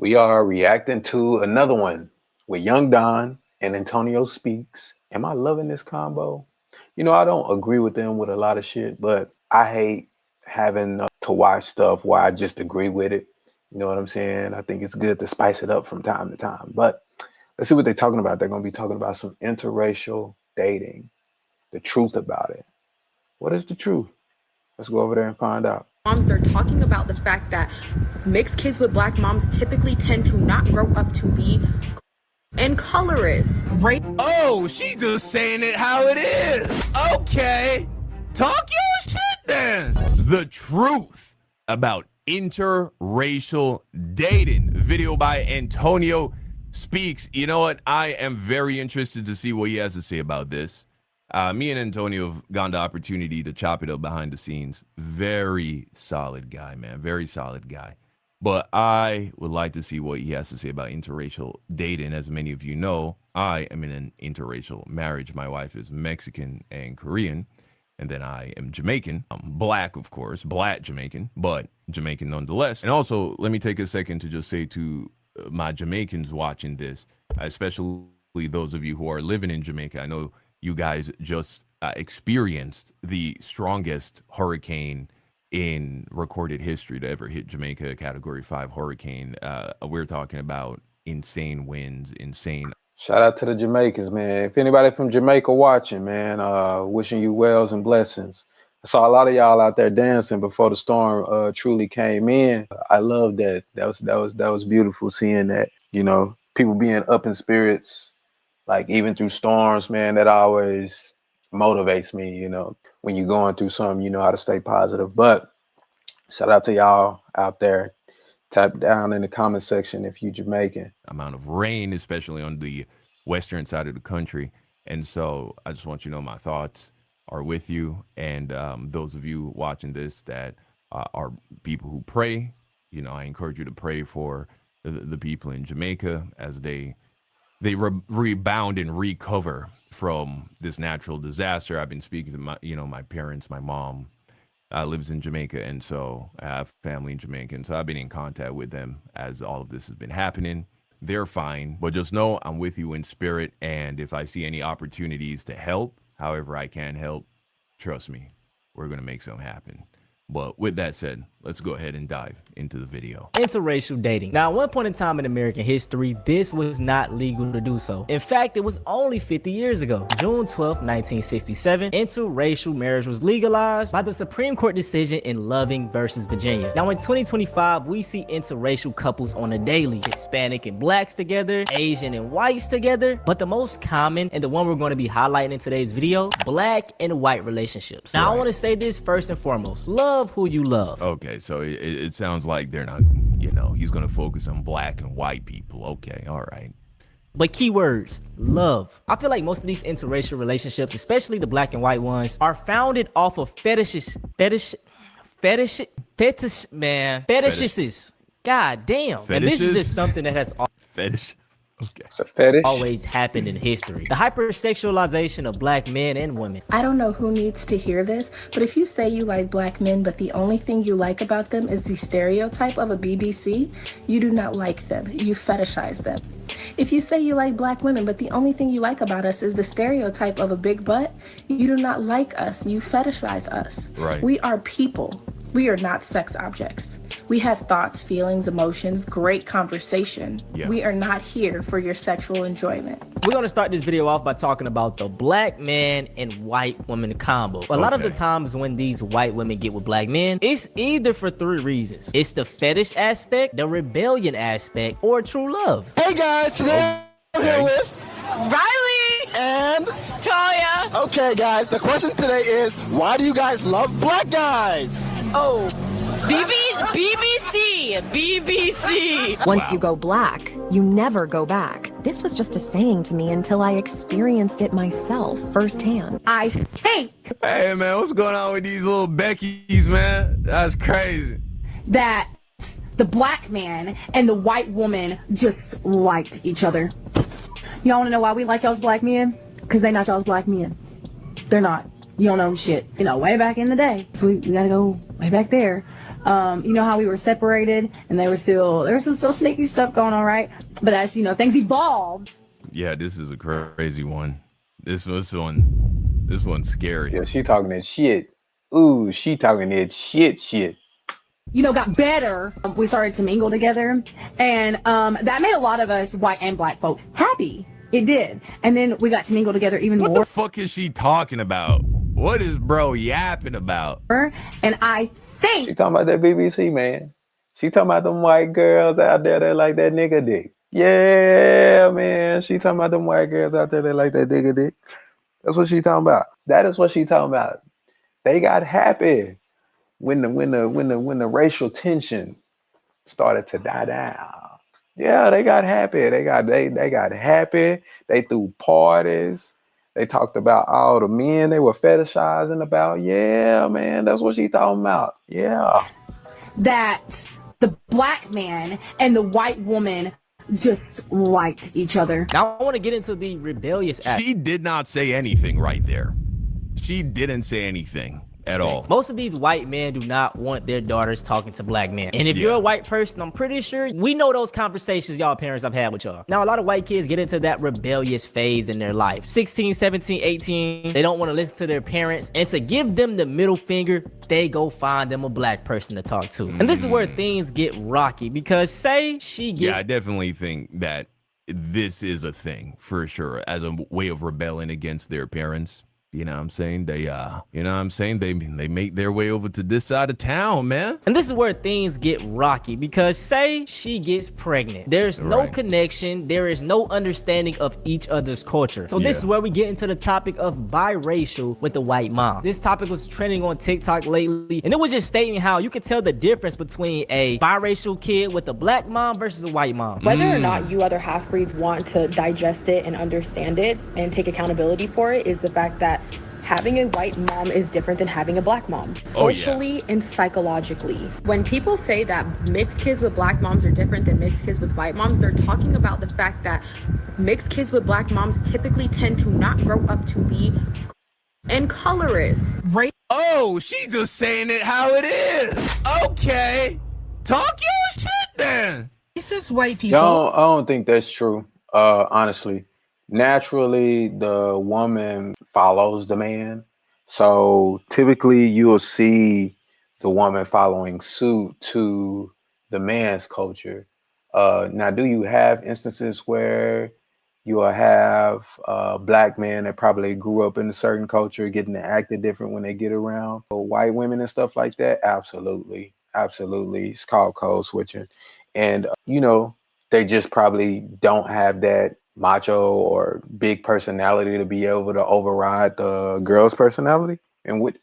We are reacting to another one with Young Don and Antonio Speaks. Am I loving this combo? You know, I don't agree with them with a lot of shit, but I hate having to watch stuff where I just agree with it. You know what I'm saying? I think it's good to spice it up from time to time. But let's see what they're talking about. They're going to be talking about some interracial dating, the truth about it. What is the truth? Let's go over there and find out. Moms, they're talking about the fact that mixed kids with black moms typically tend to not grow up to be and colorist. Right? Oh, she just saying it how it is. Okay. Talk your shit then. The truth about interracial dating. Video by Antonio Speaks. You know what? I am very interested to see what he has to say about this. Me and Antonio have gotten the opportunity to chop it up behind the scenes. Very solid guy, man. Very solid guy. But I would like to see what he has to say about interracial dating. As many of you know, I am in an interracial marriage. My wife is Mexican and Korean, and then I am Jamaican. I'm black, of course, black Jamaican, but Jamaican nonetheless. And also, let me take a second to just say to my Jamaicans watching this, especially those of you who are living in Jamaica, I know you guys just experienced the strongest hurricane in recorded history to ever hit Jamaica, Category 5 hurricane. We're talking about insane winds, insane. Shout out to the Jamaicans, man. If anybody from Jamaica watching, man, wishing you wells and blessings. I saw a lot of y'all out there dancing before the storm truly came in. I love that. That was beautiful seeing that. You know, people being up in spirits, like even through storms, man. That always motivates me. You know, when you're going through something, you know how to stay positive. But shout out to y'all out there. Type down in the comment section if you Jamaican. Amount of rain, especially on the western side of the country. And so I just want you to know my thoughts are with you. And those of you watching this that are people who pray, you know, I encourage you to pray for the people in Jamaica as they rebound and recover from this natural disaster. I've been speaking to my parents, my mom lives in Jamaica, and so I have family in Jamaica, and so I've been in contact with them as all of this has been happening. They're fine, but just know I'm with you in spirit, and if I see any opportunities to help, however I can help, trust me, we're going to make something happen. But with that said, let's go ahead and dive into the video. Interracial dating. Now, at one point in time in American history, this was not legal to do so. In fact, it was only 50 years ago. June 12, 1967, interracial marriage was legalized by the Supreme Court decision in Loving versus Virginia. Now, in 2025, we see interracial couples on a daily. Hispanic and blacks together, Asian and whites together, but the most common, and the one we're going to be highlighting in today's video, black and white relationships. Now, I want to say this first and foremost. Love who you love. Okay, so it sounds like they're not, you know, he's going to focus on black and white people. Okay, all right. But keywords, love. I feel like most of these interracial relationships, especially the black and white ones, are founded off of fetishes. God damn. Fetishes? And this is just something that has Fetishes. Okay. It's a fetish. Always happened in history. The hypersexualization of black men and women. I don't know who needs to hear this, but if you say you like black men, but the only thing you like about them is the stereotype of a BBC, you do not like them. You fetishize them. If you say you like black women, but the only thing you like about us is the stereotype of a big butt, you do not like us. You fetishize us. Right. We are people. We are not sex objects. We have thoughts, feelings, emotions, great conversation. Yeah. We are not here for your sexual enjoyment. We're going to start this video off by talking about the black man and white woman combo. A lot of the times when these white women get with black men, it's either for 3 reasons. It's the fetish aspect, the rebellion aspect, or true love. Hey guys, today I'm here with Riley and Toya. okay guys, the question today is, why do you guys love black guys? Oh, BBC. Once you go black, you never go back. This was just a saying to me until I experienced it myself firsthand. I hate Hey, man, what's going on with these little Beckys, man? That's crazy. that the black man and the white woman just liked each other. Y'all want to know why we like y'all's black men? Because they not y'all's black men. They're not. You don't know shit. You know, way back in the day. So we gotta go way back there. You know how we were separated and there was some still sneaky stuff going on, right? But as you know, things evolved. Yeah, this is a crazy one. This one's scary. Yeah, she talking that shit. Ooh, she talking that shit. You know, got better. We started to mingle together, and that made a lot of us white and black folk happy. It did. And then we got to mingle together even What more. the fuck is she talking about? What is bro yapping about? And I think She talking about that BBC, man. She talking about them white girls out there that like that nigga dick. Yeah, man. She talking about them white girls out there that like that nigga dick. That's what she talking about. That is what she talking about. They got happy when the racial tension started to die down. Yeah, they got happy. They got happy. They threw parties. They talked about all the men they were fetishizing about. Yeah, man, that's what she talking about. Yeah. that the black man and the white woman just liked each other. Now I want to get into the rebellious act. She did not say anything right there. She didn't say anything at all. Most of these white men do not want their daughters talking to black men. And if you're a white person, I'm pretty sure we know those conversations y'all parents have had with y'all. Now, a lot of white kids get into that rebellious phase in their life. 16, 17, 18, they don't want to listen to their parents. And to give them the middle finger, they go find them a black person to talk to. And this is where things get rocky because say she gets... Yeah, I definitely think that this is a thing for sure as a way of rebelling against their parents. You know what I'm saying? They they make their way over to this side of town, man. And this is where things get rocky because say she gets pregnant. There's no connection. There is no understanding of each other's culture. So this is where we get into the topic of biracial with the white mom. This topic was trending on TikTok lately, and it was just stating how you could tell the difference between a biracial kid with a black mom versus a white mom. Whether or not you other half-breeds want to digest it and understand it and take accountability for it is the fact that having a white mom is different than having a black mom, socially and psychologically. When people say that mixed kids with black moms are different than mixed kids with white moms, they're talking about the fact that mixed kids with black moms typically tend to not grow up to be and colorist. Right? Oh, she just saying it how it is. Okay. Talk your shit then. Racist white people. I don't think that's true, honestly. Naturally, the woman follows the man. So typically you'll see the woman following suit to the man's culture. Now, do you have instances where you will have black men that probably grew up in a certain culture getting to act different when they get around white women and stuff like that? Absolutely. Absolutely. It's called code switching. And, they just probably don't have that macho or big personality to be able to override the girl's personality, and which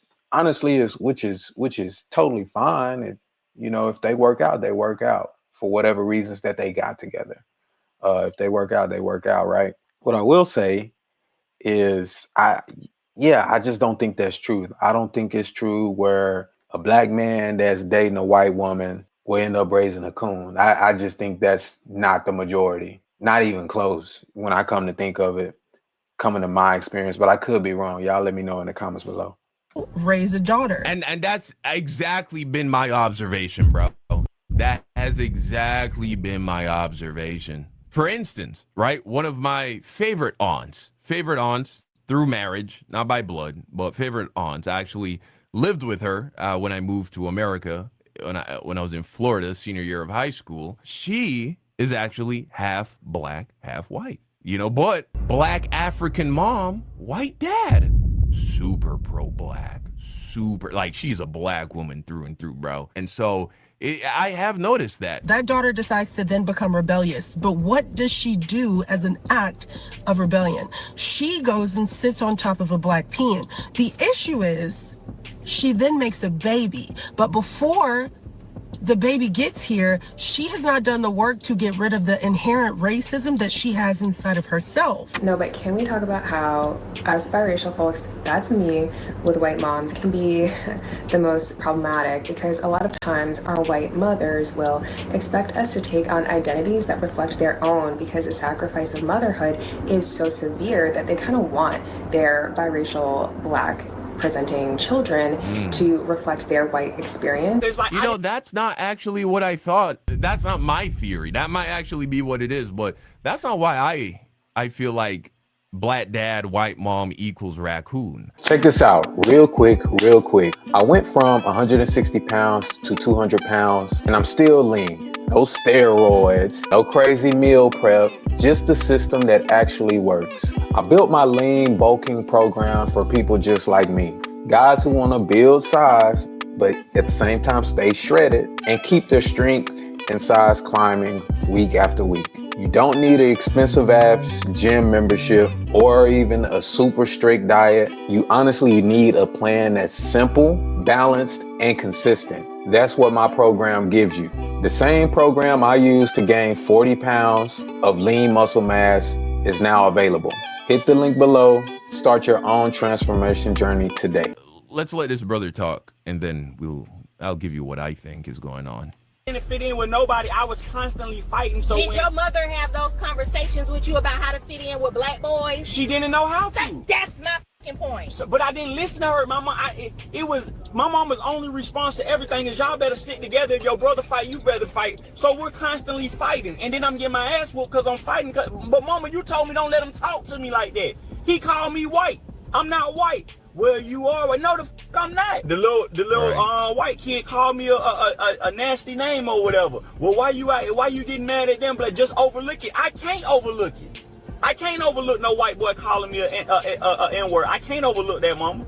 is totally fine. And if they work out, they work out for whatever reasons that they got together. If they work out, they work out, right? What I will say is I just don't think that's true. I don't think it's true where a black man that's dating a white woman will end up raising a coon. I just think that's not the majority. Not even close when I come to think of it, coming to my experience, but I could be wrong. Y'all let me know in the comments below. Raise a daughter. And that's exactly been my observation, bro. That has exactly been my observation. For instance, right, one of my favorite aunts through marriage, not by blood, but favorite aunts. I actually lived with her when I moved to America when I was in Florida, senior year of high school. She is actually half black, half white, but black African mom, white dad, super pro-black, super, like she's a black woman through and through, bro. And so I have noticed that. That daughter decides to then become rebellious, but what does she do as an act of rebellion? She goes and sits on top of a black peon. The issue is she then makes a baby, but before the baby gets here, she has not done the work to get rid of the inherent racism that she has inside of herself. No, but can we talk about how us biracial folks, that's me, with white moms can be the most problematic, because a lot of times our white mothers will expect us to take on identities that reflect their own, because the sacrifice of motherhood is so severe that they kind of want their biracial black presenting children to reflect their white experience. You know, that's not actually what I thought. That's not my theory. That might actually be what it is, but that's not why I feel like black dad, white mom equals raccoon. Check this out real quick. I went from 160 pounds to 200 pounds and I'm still lean. No steroids, no crazy meal prep, just a system that actually works. I built my lean bulking program for people just like me. Guys who want to build size, but at the same time stay shredded and keep their strength and size climbing week after week. You don't need an expensive ass gym membership or even a super strict diet. You honestly need a plan that's simple, balanced, and consistent. That's what my program gives you. The same program I used to gain 40 pounds of lean muscle mass is now available. Hit the link below. Start your own transformation journey today. Let's let this brother talk, and then I'll give you what I think is going on. Didn't fit in with nobody. I was constantly fighting. So did your mother have those conversations with you about how to fit in with black boys? She didn't know how to. That's my fucking point. So, but I didn't listen to her. My mom, my mama's only response to everything is y'all better stick together. If your brother fight, you better fight. So we're constantly fighting, and then I'm getting my ass whooped because I'm fighting. But mama, you told me don't let him talk to me like that. He called me white. I'm not white. Well, you are. No, the f I'm not. The little white kid called me a nasty name or whatever. Well, why you getting mad at them? But just overlook it. I can't overlook it. I can't overlook no white boy calling me a N-word. I can't overlook that, mama.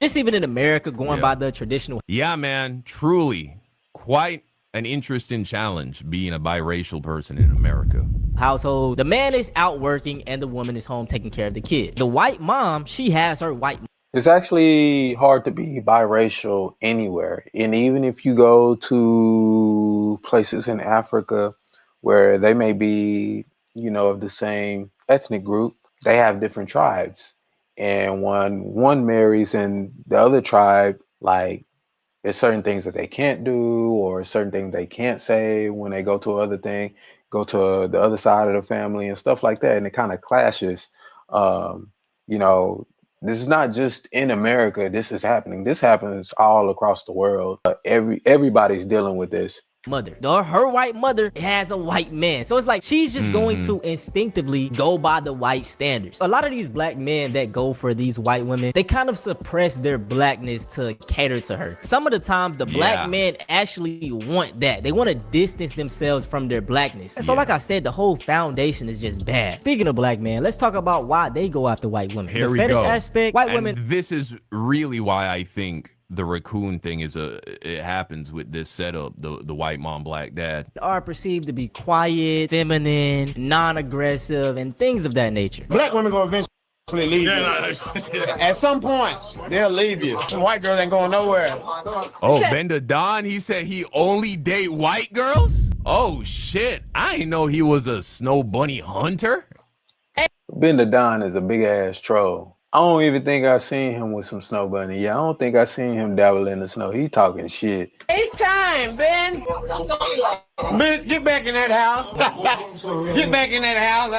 Just even in America, going by the traditional. Yeah, man, truly quite an interesting challenge being a biracial person in America. Household, the man is out working and the woman is home taking care of the kid. The white mom, she has her white. It's actually hard to be biracial anywhere. And even if you go to places in Africa where they may be, of the same ethnic group, they have different tribes. And when one marries in the other tribe, like there's certain things that they can't do or certain things they can't say when they go to go to the other side of the family and stuff like that. And it kind of clashes. This is not just in America. This is happening. This happens all across the world. Everybody's dealing with this. Mother, her white mother has a white man, so it's like she's just going to instinctively go by the white standards. A lot of these black men that go for these white women, they kind of suppress their blackness to cater to her. Some of the times the black men actually want that. They want to distance themselves from their blackness. And so like I said, the whole foundation is just bad. Speaking of black men, let's talk about why they go after white women. Here the we fetish go. aspect, white and women. This is really why I think the raccoon thing it happens with this setup, the white mom, black dad. Are perceived to be quiet, feminine, non-aggressive, and things of that nature. Black women gonna eventually leave you. At some point, they'll leave you. White girls ain't going nowhere. Oh, Bender Don, he said he only date white girls? Oh, shit. I didn't know he was a snow bunny hunter. Bender Don is a big ass troll. I don't even think I seen him with some snow bunny. Yeah, I don't think I seen him dabble in the snow. He talking shit. It's time, Ben. Bitch, get back in that house. Get back in that house.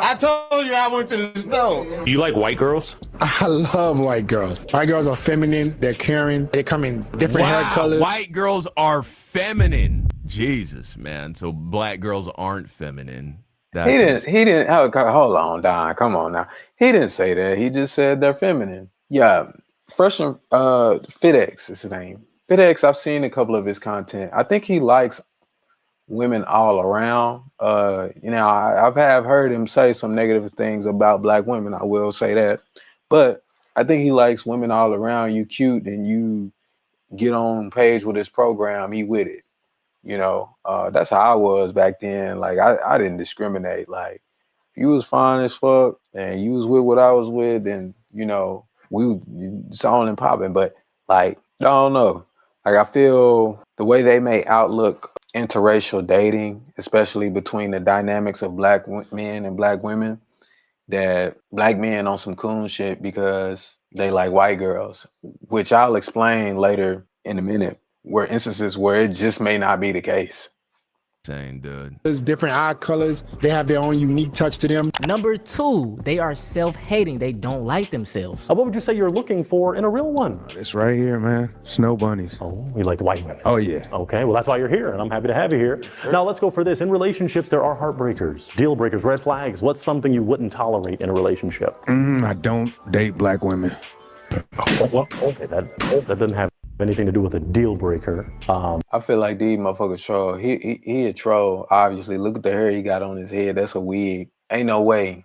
I told you I went to the snow. You like white girls? I love white girls. White girls are feminine. They're caring. They come in different hair colors. White girls are feminine. Jesus, man. So black girls aren't feminine. He didn't. Hold on, Don. Come on now. He didn't say that. He just said they're feminine. Yeah, FitX is his name. FitX, I've seen a couple of his content. I think he likes women all around. I've heard him say some negative things about black women. I will say that, but I think he likes women all around. You cute and you get on page with his program. He with it. That's how I was back then. Like I didn't discriminate. Like if you was fine as fuck and you was with what I was with, then it's on and popping. But like I don't know. Like I feel the way they may outlook interracial dating, especially between the dynamics of black men and black women, that black men on some coon shit because they like white girls, which I'll explain later in a minute. Were instances where it just may not be the case. saying, dude. There's different eye colors. They have their own unique touch to them. Number 2, they are self-hating. They don't like themselves. What would you say you're looking for in a real one? It's right here, man. Snow bunnies. Oh, you like the white women? Oh, yeah. Okay, well, that's why you're here, and I'm happy to have you here. Sure. Now, let's go for this. In relationships, there are heartbreakers, deal breakers, red flags. What's something you wouldn't tolerate in a relationship? I don't date black women. Well, okay, that doesn't have anything to do with a deal breaker. I feel like these motherfuckers troll. He a troll. Obviously, look at the hair he got on his head. That's a wig. Ain't no way.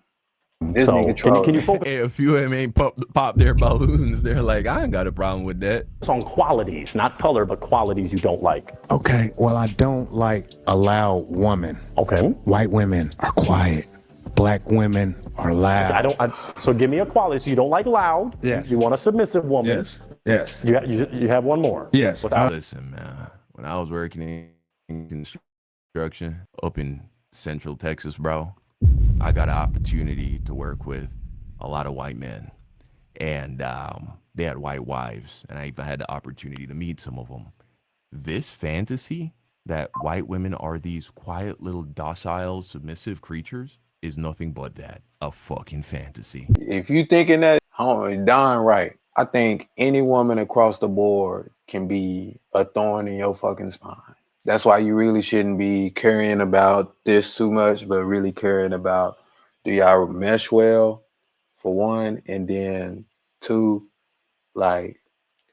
This nigga troll. Can you focus? Hey, a few of them ain't pop their balloons. They're like, I ain't got a problem with that. It's on qualities, not color, but qualities you don't like. Okay, well, I don't like a loud woman. Okay. White women are quiet. Black women are loud. So give me a quality. So you don't like loud. Yes. You want a submissive woman. Yes. Yes. You have one more. Yes. Listen, man. When I was working in construction up in Central Texas, bro, I got an opportunity to work with a lot of white men, and they had white wives, and I even had the opportunity to meet some of them. This fantasy that white women are these quiet little docile, submissive creatures is nothing but that, a fucking fantasy. If you thinking that, darn right. I think any woman across the board can be a thorn in your fucking spine. That's why you really shouldn't be caring about this too much, but really caring about, do y'all mesh well, for one, and then 2, like,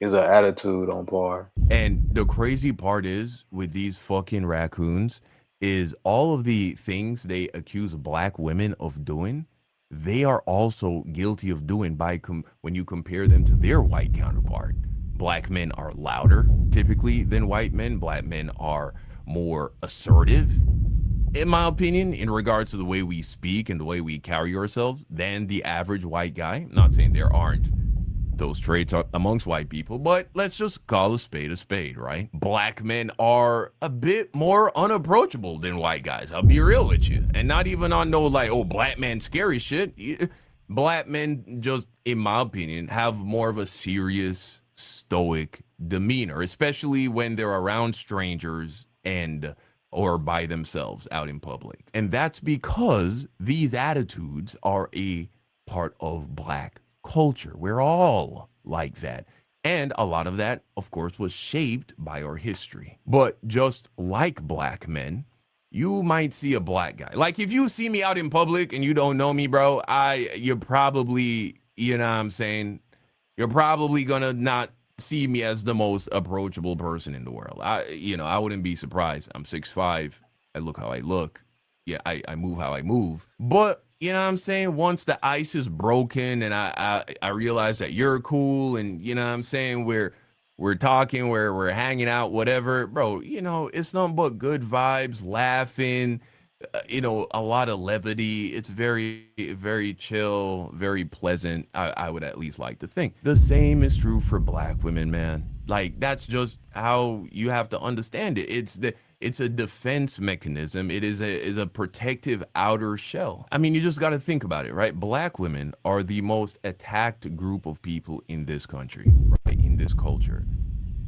is an attitude on par. And the crazy part is, with these fucking raccoons, is all of the things they accuse black women of doing, they are also guilty of doing by when you compare them to their white counterpart. Black men are louder, typically, than white men. Black men are more assertive, in my opinion, in regards to the way we speak and the way we carry ourselves, than the average white guy. I'm not saying there aren't those traits amongst white people, but let's just call a spade, right? Black men are a bit more unapproachable than white guys. I'll be real with you. And not even on no, like, oh, black man scary shit. Black men just, in my opinion, have more of a serious, stoic demeanor, especially when they're around strangers or by themselves out in public. And that's because these attitudes are a part of black culture. We're all like that. And a lot of that, of course, was shaped by our history. But just like black men, you might see a black guy. Like, if you see me out in public and you don't know me, bro, you're probably, you know what I'm saying, you're probably gonna not see me as the most approachable person in the world. I wouldn't be surprised. I'm 6'5". I look how I look. Yeah, I move how I move. But you know what I'm saying? Once the ice is broken and I realize that you're cool, and you know what I'm saying, we're talking, we're hanging out, whatever, bro, you know, it's nothing but good vibes, laughing, a lot of levity. It's very, very chill, very pleasant. I would at least like to think. The same is true for black women, man. Like, that's just how you have to understand it. It's a defense mechanism. It is a protective outer shell. I mean, you just got to think about it, right? Black women are the most attacked group of people in this country, right? In this culture.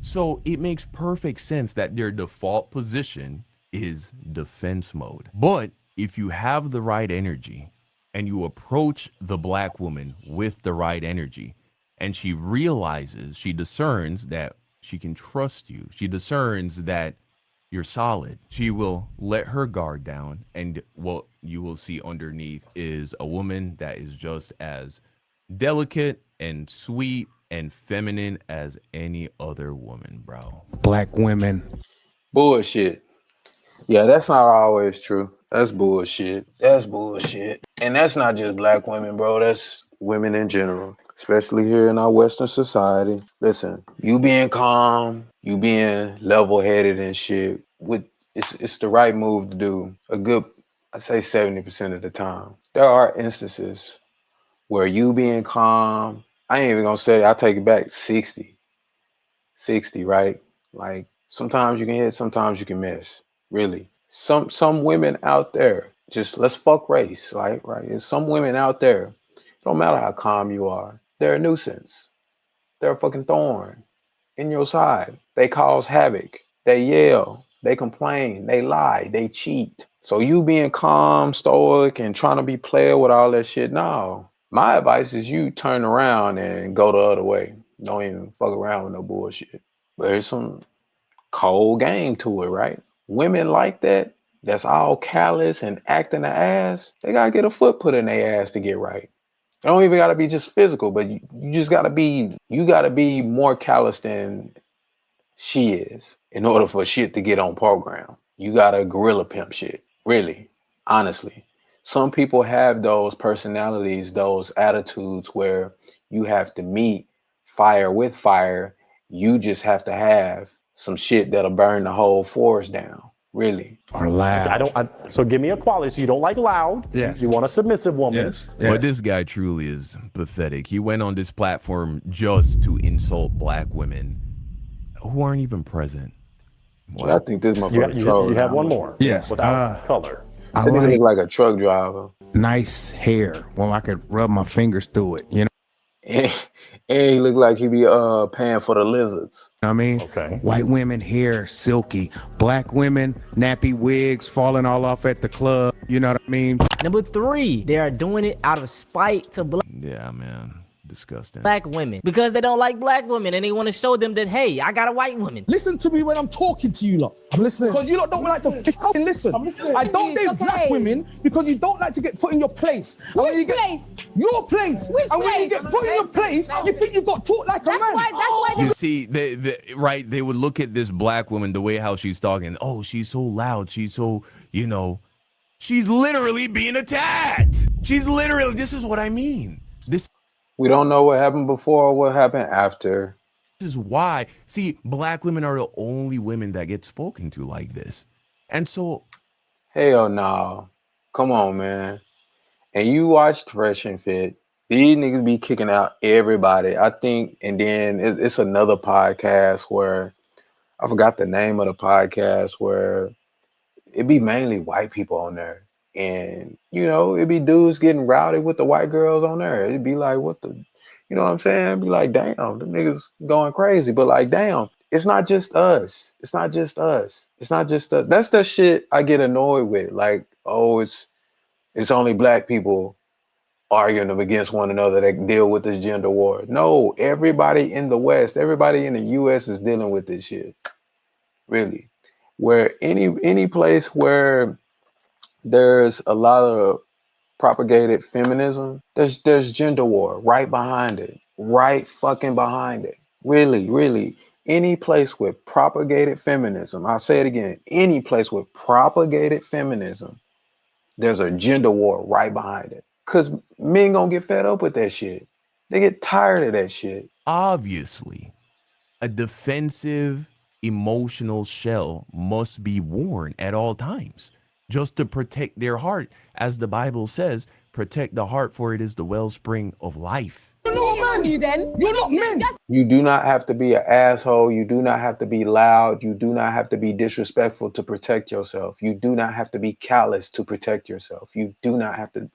So it makes perfect sense that their default position is defense mode. But if you have the right energy and you approach the black woman with the right energy, and she discerns that she can trust you, she discerns that you're solid, she will let her guard down, and what you will see underneath is a woman that is just as delicate and sweet and feminine as any other woman, bro. Black women. Bullshit. Yeah, that's not always true. That's bullshit. That's bullshit. And that's not just black women, bro. That's women in general, especially here in our Western society. Listen, you being calm, you being level-headed and shit, it's the right move to do. I'd say 70% of the time. There are instances where you being calm, I ain't even gonna say, I take it back, 60, right? Like, sometimes you can hit, sometimes you can miss. Really, some women out there, just let's fuck race, right? There's some women out there, it don't matter how calm you are, they're a nuisance. They're a fucking thorn in your side. They cause havoc. They yell. They complain, they lie, they cheat. So you being calm, stoic, and trying to be player with all that shit, no. My advice is you turn around and go the other way. Don't even fuck around with no bullshit. But there's some cold game to it, right? Women like that, that's all callous and acting the ass, they gotta get a foot put in their ass to get right. It don't even gotta be just physical, but you just gotta be more callous than she is in order for shit to get on program. You gotta gorilla pimp shit. Really. Honestly. Some people have those personalities, those attitudes where you have to meet fire with fire. You just have to have some shit that'll burn the whole forest down. Really. Or loud. So give me a quality. So you don't like loud. Yes. You want a submissive woman. Yes. But this guy truly is pathetic. He went on this platform just to insult black women who aren't even present. Wow. I think this motherfucker you have one more. Yes. Without color. I think he look like a truck driver. Nice hair. Well, I could rub my fingers through it, you know? And he look like he be paying for the lizards. I mean, white women hair silky, black women nappy wigs falling all off at the club. You know what I mean? Number 3, they are doing it out of spite to Yeah, man. Disgusting. black women because they don't like black women and they want to show them that, hey, I got a white woman. Listen to me when I'm talking to you lot. I'm listening. Because you lot don't like to fucking listen. I'm listening. I don't date black women because you don't like to get put in your place. Which place? Your place. Which and when you place? get put in your place, you think you got taught like a man. That's why You see, they would look at this black woman, the way how she's talking. Oh, she's so loud. She's so, she's literally being attacked. This is what I mean. We don't know what happened before or what happened after. This is why. See, black women are the only women that get spoken to like this. And so. Hell no. Come on, man. And you watched Fresh and Fit. These niggas be kicking out everybody. I think, and then it's another podcast where, I forgot the name of the podcast, where it be mainly white people on there. And, it'd be dudes getting rowdy with the white girls on there. It'd be like, what the, you know what I'm saying? It'd be like, damn, the niggas going crazy. But like, damn, it's not just us. It's not just us. It's not just us. That's the shit I get annoyed with. Like, oh, it's only black people arguing against one another that deal with this gender war. No, everybody in the West, everybody in the US is dealing with this shit. Really. Where any place where there's a lot of propagated feminism, there's gender war right behind it. Right fucking behind it. Really, really. Any place with propagated feminism, I'll say it again, any place with propagated feminism, there's a gender war right behind it. Because men gonna get fed up with that shit. They get tired of that shit. Obviously, a defensive, emotional shell must be worn at all times, just to protect their heart. As the Bible says, protect the heart, for it is the wellspring of life. You're not a man, you then. You're not men. You do not have to be an asshole. You do not have to be loud. You do not have to be disrespectful to protect yourself. You do not have to be callous to protect yourself. You do not have to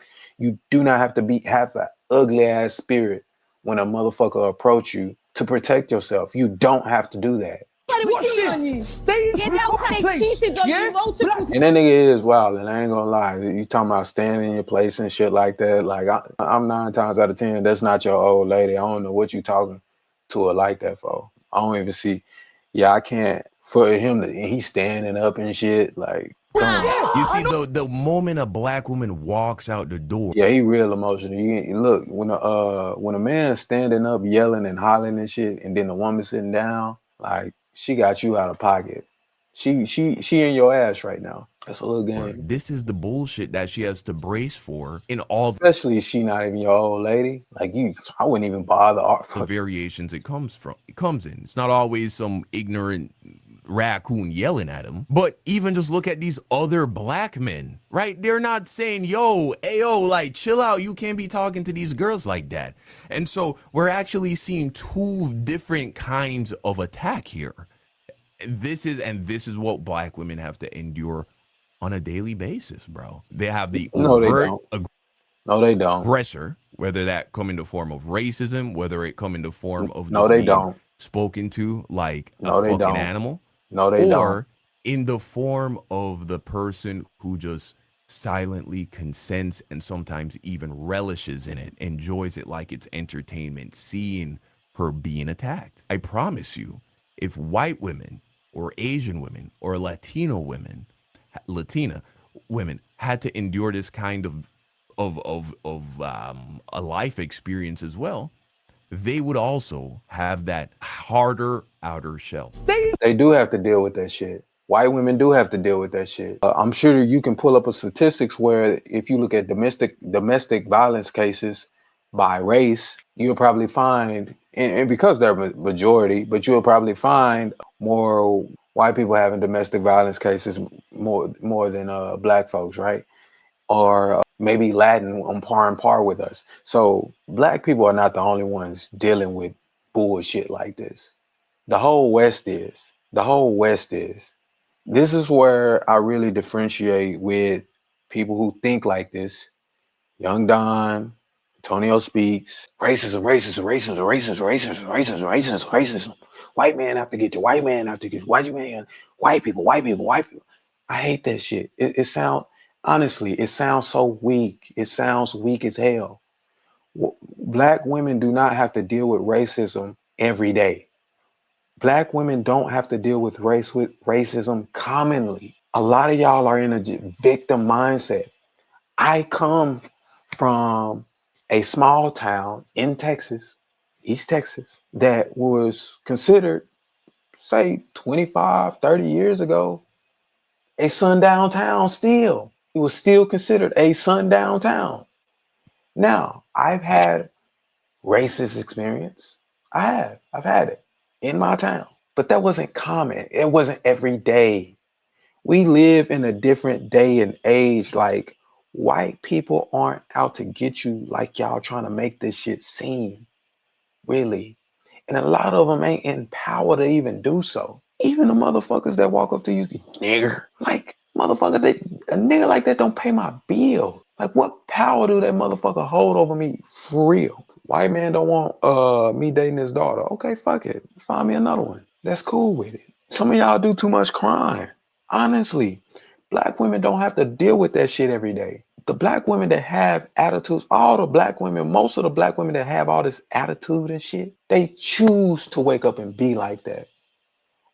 have an ugly ass spirit when a motherfucker approach you to protect yourself. You don't have to do that. Watch this. Stay in your place. Yeah? And that nigga is wild, and I ain't gonna lie. You talking about standing in your place and shit like that. Like, I'm 9 times out of 10, that's not your old lady. I don't know what you talking to her like that for. I don't even see. Yeah, I can't. For him, he's standing up and shit. Like, you see, the moment a black woman walks out the door. Yeah, he real emotional. You look, when a man's standing up, yelling and hollering and shit, and then the woman sitting down, like, she got you out of pocket. She in your ass right now. That's a little game. This is the bullshit that she has to brace for in all. Especially she not even your old lady. Like I wouldn't even bother. The variations it comes in. It's not always some ignorant raccoon yelling at him, but even just look at these other black men, right? They're not saying, yo, ayo, like, chill out. You can't be talking to these girls like that. And so we're actually seeing 2 different kinds of attack here. This is what black women have to endure on a daily basis, bro. They have the overt aggressor, whether that come in the form of racism, whether it come in the form of spoken to like a fucking animal. No, they don't. in the form of the person who just silently consents and sometimes even relishes in it, enjoys it like it's entertainment, seeing her being attacked. I promise you, if white women or Asian women or Latina women had to endure this kind of a life experience as well, they would also have that harder outer shell. They do have to deal with that shit. White women do have to deal with that shit. I'm sure you can pull up a statistics where if you look at domestic violence cases by race, you'll probably find, and because they're majority, but you'll probably find more white people having domestic violence cases more than black folks, right? Or maybe Latin on par and par with us. So black people are not the only ones dealing with bullshit like this. The whole West is. The whole West is. This is where I really differentiate with people who think like this. Young Don, Antonio Speaks, racism, racism, racism, racism, racism, racism, racism, racism. White man have to get you, white man have to get you, white man, white people, white people, white people. I hate that shit. It sounds, honestly, it sounds so weak. It sounds weak as hell. Black women do not have to deal with racism every day. Black women don't have to deal with racism commonly. A lot of y'all are in a victim mindset. I come from a small town in Texas, East Texas, that was considered, say, 25, 30 years ago, a sundown town still. It was still considered a sundown town. Now, I've had racist experience. I've had it in my town, but that wasn't common. It wasn't every day. We live in a different day and age. Like, white people aren't out to get you like y'all trying to make this shit seem, really. And a lot of them ain't in power to even do so. Even the motherfuckers that walk up to you, nigger, like, motherfucker, a nigga like that don't pay my bill. Like, what power do that motherfucker hold over me for real? White man don't want me dating his daughter. Okay, fuck it. Find me another one. That's cool with it. Some of y'all do too much crime. Honestly, black women don't have to deal with that shit every day. The black women that have attitudes, all the black women, most of the black women that have all this attitude and shit, they choose to wake up and be like that.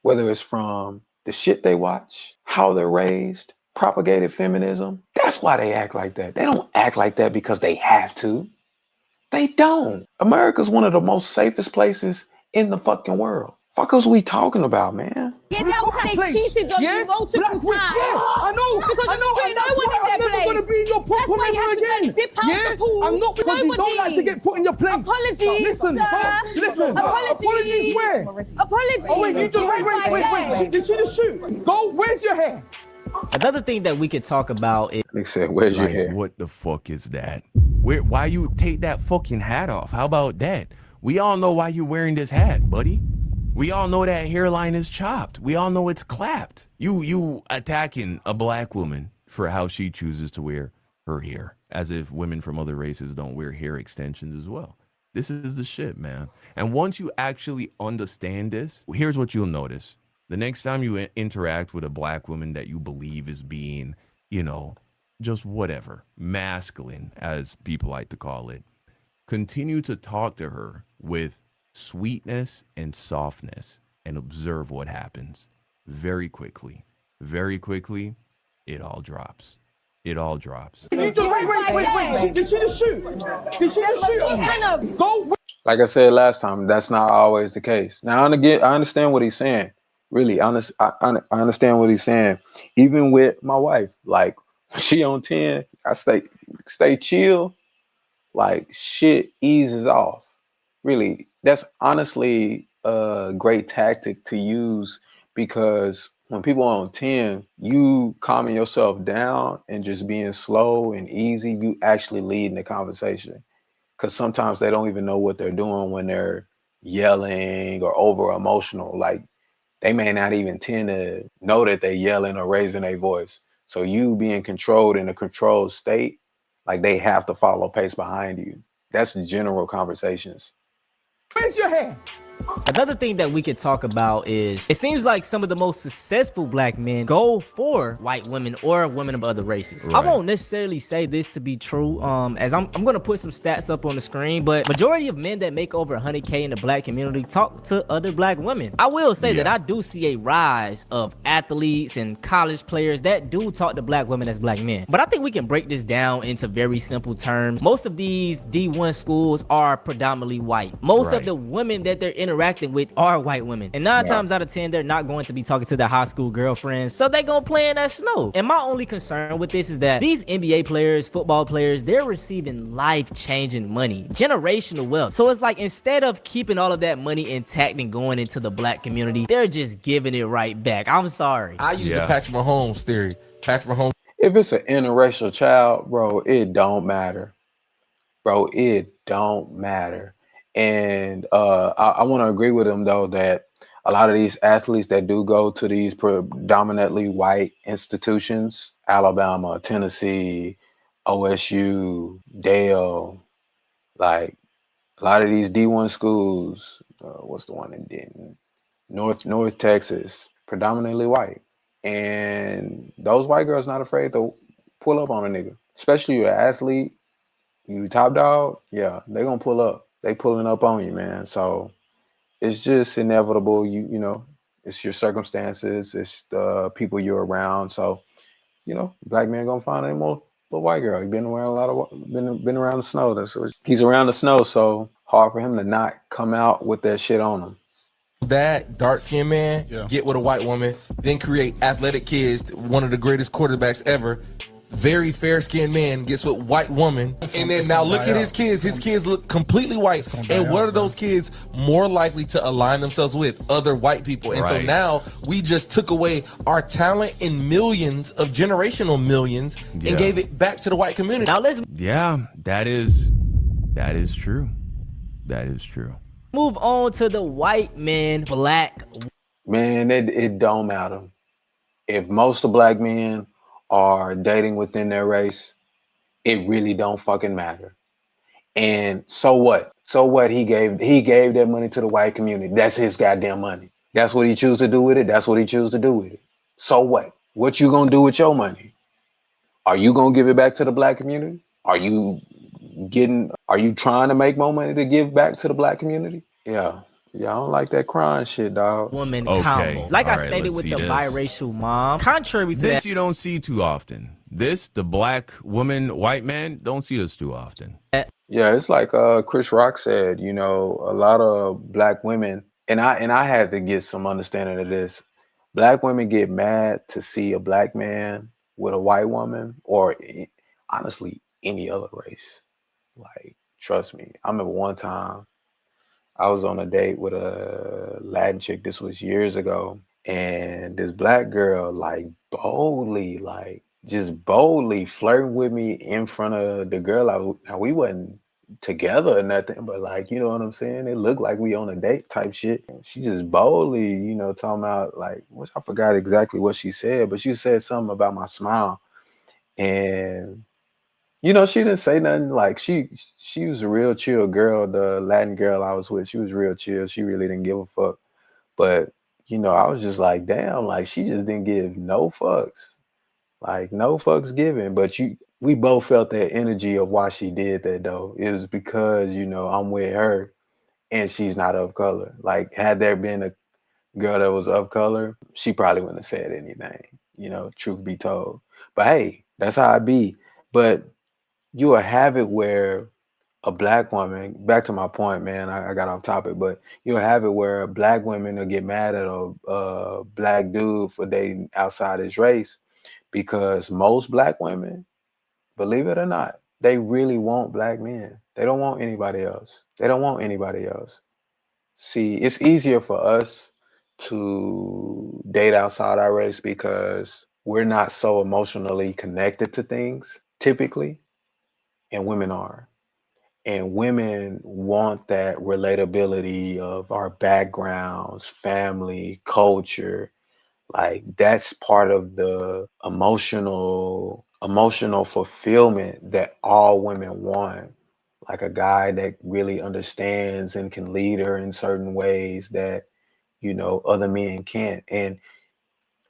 Whether it's from the shit they watch, how they're raised, propagated feminism. That's why they act like that. They don't act like that because they have to. They don't. America's one of the most safest places in the fucking world. Fuck is we talking about, man? Yeah, that was they cheated on you multiple times. Yeah, I know, Because I know, and that's why I'm never going to be in your proper member again. Yeah, I'm not because you don't like to get put in your place. Apologies, listen, sir. listen. Apologies. Where? Apologies. Oh wait, you just wait. Did you just shoot? Go. Where's your hair? Another thing that we could talk about is, They said, "Where's your hair?" What the fuck is that? Why you take that fucking hat off? How about that? We all know why you're wearing this hat, buddy. We all know that hairline is chopped. We all know it's clapped. You attacking a black woman for how she chooses to wear her hair, as if women from other races don't wear hair extensions as well. This is the shit, man. And once you actually understand this, here's what you'll notice. The next time you interact with a black woman that you believe is being, just whatever, masculine, as people like to call it, continue to talk to her with sweetness and softness and observe what happens. Very quickly, it all drops. It all drops. Wait. Did she just shoot? Did she just shoot? Go. Like I said last time, that's not always the case. Now, I understand what he's saying. Really, honest, I understand what he's saying. Even with my wife, like, when she on 10, I stay chill. Like, shit eases off. Really, that's honestly a great tactic to use, because when people are on 10, you calming yourself down and just being slow and easy, you actually lead in the conversation. Because sometimes they don't even know what they're doing when they're yelling or over emotional. Like, they may not even tend to know that they're yelling or raising their voice. So you being controlled in a controlled state, like, they have to follow pace behind you. That's general conversations. Where's your hair? Another thing that we could talk about is it seems like some of the most successful black men go for white women or women of other races. I won't necessarily say this to be true, as I'm gonna put some stats up on the screen, but majority of men that make over 100K in the black community talk to other black women. I will say that I do see a rise of athletes and college players that do talk to black women as black men. But I think we can break this down into very simple terms. Most of these D1 schools are predominantly white. Most of the women that they're interacting with are white women. And 9 times out of 10, they're not going to be talking to their high school girlfriends. So they gonna play in that snow. And my only concern with this is that these NBA players, football players, they're receiving life-changing money, generational wealth. So it's like instead of keeping all of that money intact and going into the black community, they're just giving it right back. I'm sorry. I use the Patrick Mahomes theory. Patrick Mahomes. If it's an interracial child, bro, it don't matter. Bro, it don't matter. And I want to agree with him, though, that a lot of these athletes that do go to these predominantly white institutions, Alabama, Tennessee, OSU, Dale, like a lot of these D1 schools, what's the one in Denton? North Texas, predominantly white. And those white girls not afraid to pull up on a nigga, especially you're an athlete, you top dog, yeah, they gonna pull up. They pulling up on you, man. So it's just inevitable. You know, it's your circumstances, it's the people you're around. So, you know, black man gonna find a little white girl. He been around a lot of been around the snow. He's around the snow, so hard for him to not come out with that shit on him. That dark-skinned man get with a white woman, then create athletic kids, one of the greatest quarterbacks ever. Very fair-skinned man gets with white woman, and then now look at his kids. His kids look completely white. And what are those kids more likely to align themselves with? Other white people. And so now we just took away our talent in millions of generational millions and gave it back to the white community. Now let's that is true. That is true. move on to the white men, black. Man, it don't matter. If most of black men are dating within their race, it really don't fucking matter. And so what? So what? He gave that money to the white community. That's his goddamn money. That's what he choose to do with it. That's what he choose to do with it. So what? What you gonna do with your money? Are you gonna give it back to the black community? Are you trying to make more money to give back to the black community? Yeah, I don't like that crying shit, dog. Woman combo. Like I stated with the biracial mom, contrary to this, that, you don't see too often. This, the black woman, white man, don't see this too often. Yeah, it's like Chris Rock said, you know, a lot of black women, and I had to get some understanding of this. Black women get mad to see a black man with a white woman, or honestly, any other race. Like, trust me. I remember one time I was on a date with a Latin chick. This was years ago. And this black girl, like, just boldly flirting with me in front of the girl. We wasn't together or nothing, but like, you know what I'm saying? It looked like we on a date type shit. She just boldly, you know, talking about like, I forgot exactly what she said, but she said something about my smile. And, you know, she didn't say nothing. Like she was a real chill girl. The Latin girl I was with, she was real chill. She really didn't give a fuck. But, you know, I was just like, damn, like she just didn't give no fucks. Like no fucks given. But we both felt that energy of why she did that though. It was because, you know, I'm with her and she's not of color. Like had there been a girl that was of color, she probably wouldn't have said anything, you know, truth be told. But hey, that's how I be. But you will have it where a black woman, back to my point, man, I got off topic, but you'll have it where black women will get mad at a black dude for dating outside his race, because most black women, believe it or not, they really want black men. They don't want anybody else. They don't want anybody else. See, it's easier for us to date outside our race because we're not so emotionally connected to things typically, and women are. And women want that relatability of our backgrounds, family, culture. Like that's part of the emotional fulfillment that all women want. like a guy that really understands and can lead her in certain ways that, you know, other men can't. And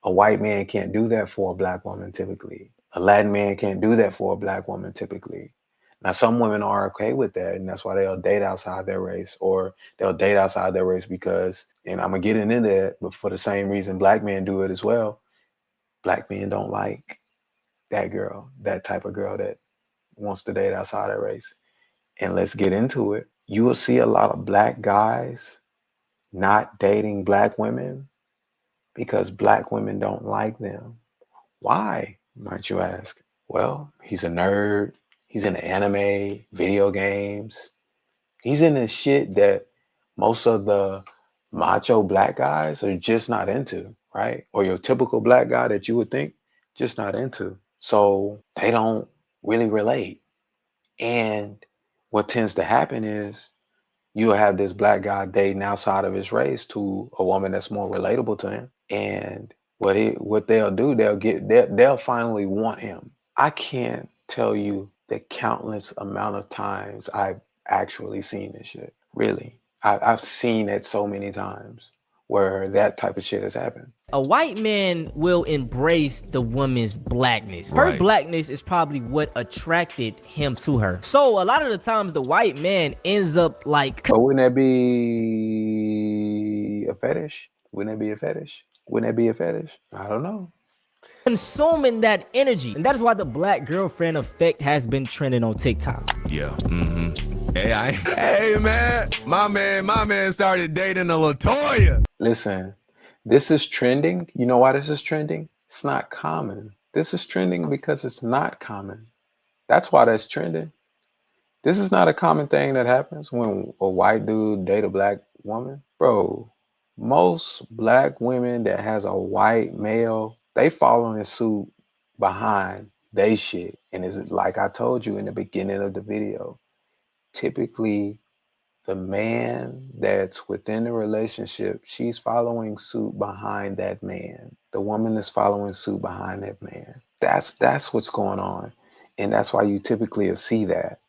a white man can't do that for a black woman typically. A Latin man can't do that for a black woman typically. Now, some women are okay with that, and that's why they'll date outside their race, or they'll date outside their race because, and I'm gonna get into that, but for the same reason black men do it as well. Black men don't like that girl, that type of girl that wants to date outside their race. And let's get into it. You will see a lot of black guys not dating black women because black women don't like them. Why, might you ask? Well, he's a nerd. He's into anime, video games. He's into shit that most of the macho black guys are just not into, right? Or your typical black guy that you would think, just not into. So they don't really relate. And what tends to happen is you'll have this black guy dating outside of his race to a woman that's more relatable to him. And what they'll do, they'll finally want him. I can't tell you the countless amount of times I've actually seen this shit. Really. I've seen it so many times where that type of shit has happened. A white man will embrace the woman's blackness. Her blackness is probably what attracted him to her. So a lot of the times the white man ends up like... But wouldn't that be a fetish? Wouldn't that be a fetish? Wouldn't that be a fetish? I don't know. Consuming that energy. And that is why the black girlfriend effect has been trending on TikTok. Yeah. Hey, man. My man started dating a LaToya. Listen, this is trending. You know why this is trending? It's not common. This is trending because it's not common. That's why that's trending. This is not a common thing that happens when a white dude date a black woman. Bro, most black women that has a white male, they following suit behind they shit. And it's like I told you in the beginning of the video, typically the man that's within the relationship, she's following suit behind that man. The woman is following suit behind that man. That's what's going on. And that's why you typically see that.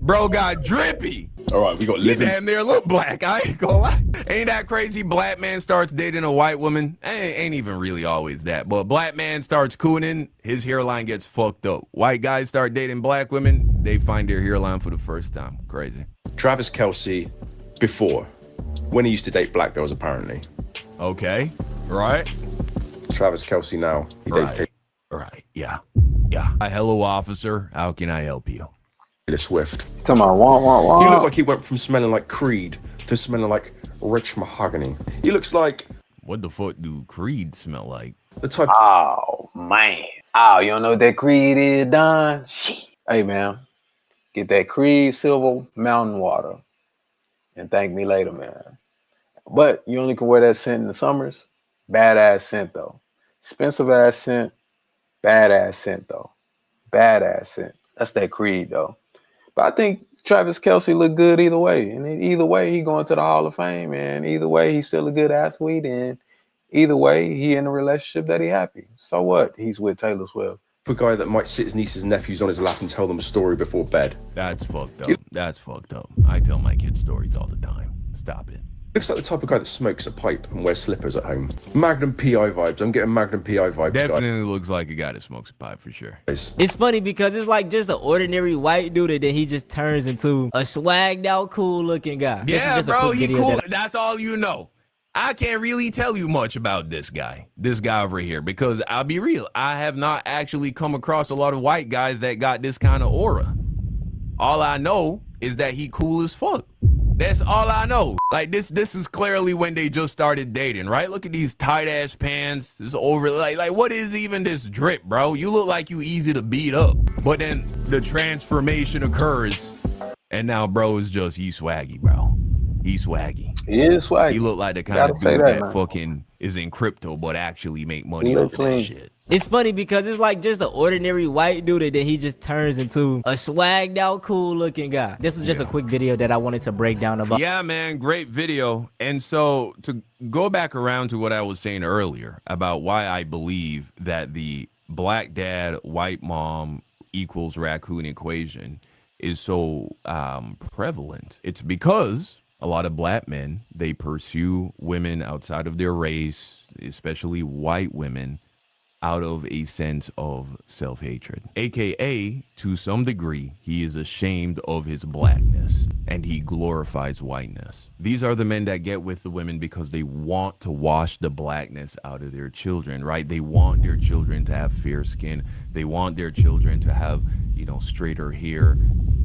Bro got drippy. All right, we got living. Damn near look black. I ain't gonna lie. Ain't that crazy? Black man starts dating a white woman. Ain't even really always that. But black man starts cooning, his hairline gets fucked up. White guys start dating black women, they find their hairline for the first time. Crazy. Travis Kelce before, when he used to date black girls, apparently. Okay, right. Travis Kelce now. He dates Right, yeah. Hello, officer. How can I help you? Swift. Come on, He looked like he went from smelling like Creed to smelling like rich mahogany. He looks like... What the fuck do Creed smell like? The type... Oh, man. Oh, you don't know what that Creed is, Don? Shit. Hey, man. Get that Creed Silver Mountain Water and thank me later, man. But you only can wear that scent in the summers. Badass scent, though. Expensive ass scent. Badass scent, though. Badass scent. That's that Creed, though. But I think Travis Kelce looked good either way. And either way, he going to the Hall of Fame. And either way, he's still a good athlete. And either way, he in a relationship that he happy. So what? He's with Taylor Swift. A guy that might sit his nieces and nephews on his lap and tell them a story before bed. That's fucked up. That's fucked up. I tell my kids stories all the time. Stop it. Looks like the type of guy that smokes a pipe and wears slippers at home. Magnum PI vibes. I'm getting Magnum PI vibes. Definitely looks like a guy that smokes a pipe for sure. It's funny because it's like just an ordinary white dude and then he just turns into a swagged out, cool looking guy. Yeah, bro, he cool. That's all you know. I can't really tell you much about this guy over here, because I'll be real. I have not actually come across a lot of white guys that got this kind of aura. All I know is that he cool as fuck. That's all I know. Like this is clearly when they just started dating, right? Look at these tight ass pants. This over like what is even this drip, bro? You look like you easy to beat up. But then the transformation occurs, and now bro is just he's swaggy, bro. He's swaggy. He is swaggy. He look like the kind of dude that fucking is in crypto but actually make money off of that shit. It's funny because it's like just an ordinary white dude and then he just turns into a swagged out, cool looking guy. This was just a quick video that I wanted to break down about. Yeah, man, great video. And so to go back around to what I was saying earlier about why I believe that the black dad, white mom equals raccoon equation is so prevalent? It's because a lot of black men, they pursue women outside of their race, especially white women, out of a sense of self-hatred. AKA, to some degree, he is ashamed of his blackness and he glorifies whiteness. These are the men that get with the women because they want to wash the blackness out of their children, right? They want their children to have fair skin. They want their children to have, you know, straighter hair,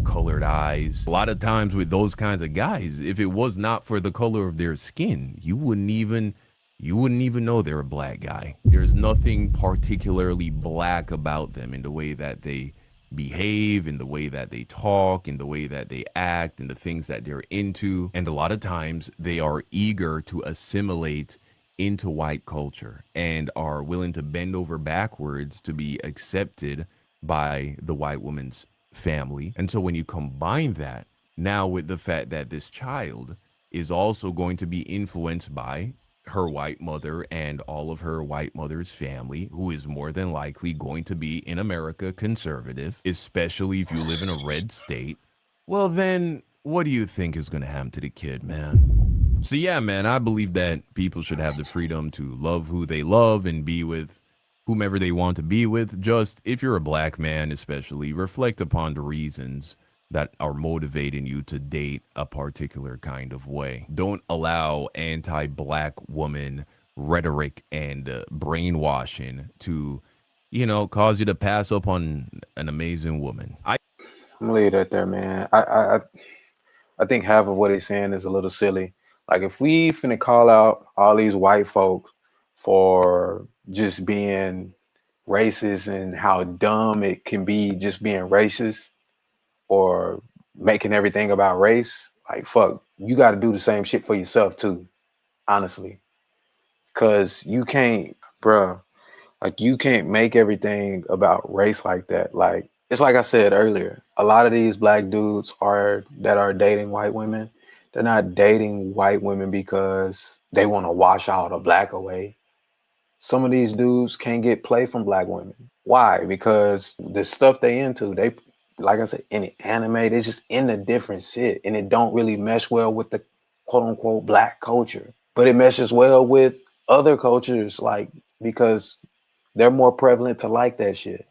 colored eyes. A lot of times with those kinds of guys, if it was not for the color of their skin, you wouldn't even know they're a black guy. There's nothing particularly black about them in the way that they behave, in the way that they talk, in the way that they act, in the things that they're into. And a lot of times they are eager to assimilate into white culture and are willing to bend over backwards to be accepted by the white woman's family. And so when you combine that now with the fact that this child is also going to be influenced by her white mother and all of her white mother's family, who is more than likely going to be in America conservative, especially if you live in a red state, well, then what do you think is going to happen to the kid, man? So yeah, man, I believe that people should have the freedom to love who they love and be with whomever they want to be with. Just if you're a black man, especially, reflect upon the reasons that are motivating you to date a particular kind of way. Don't allow anti-black woman rhetoric and brainwashing to, you know, cause you to pass up on an amazing woman. I'm gonna leave that there, man. I think half of what he's saying is a little silly. Like if we finna call out all these white folks for just being racist and how dumb it can be just being racist or making everything about race, like fuck, you got to do the same shit for yourself too, honestly. Cause you can't, bruh, like you can't make everything about race like that. Like it's like I said earlier, a lot of these black dudes that are dating white women, they're not dating white women because they want to wash all the black away. Some of these dudes can't get play from black women. Why? Because the stuff they into, they, like I said, in the anime, they just in a different shit, and it don't really mesh well with the quote unquote black culture. But it meshes well with other cultures, like because they're more prevalent to like that shit.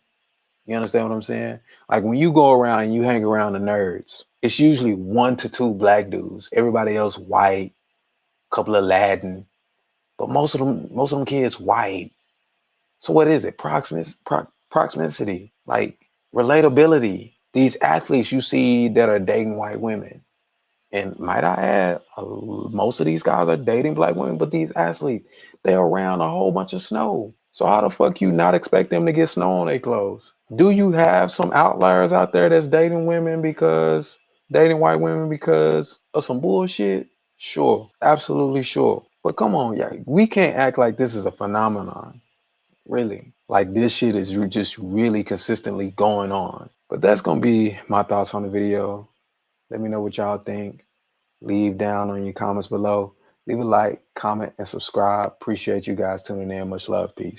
You understand what I'm saying? Like when you go around and you hang around the nerds, it's usually 1 to 2 black dudes. Everybody else white, couple of Latin, but most of them kids white. So what is it? Proximity, like relatability. These athletes you see that are dating white women, and might I add, most of these guys are dating black women, but these athletes, they're around a whole bunch of snow. So how the fuck you not expect them to get snow on their clothes? Do you have some outliers out there that's dating white women because of some bullshit? Sure, absolutely sure. But come on, yeah, we can't act like this is a phenomenon. Really, like this shit is just really consistently going on. But that's gonna be my thoughts on the video. Let me know what y'all think. Leave down on your comments below. Leave a like, comment, and subscribe. Appreciate you guys tuning in. Much love. Peace.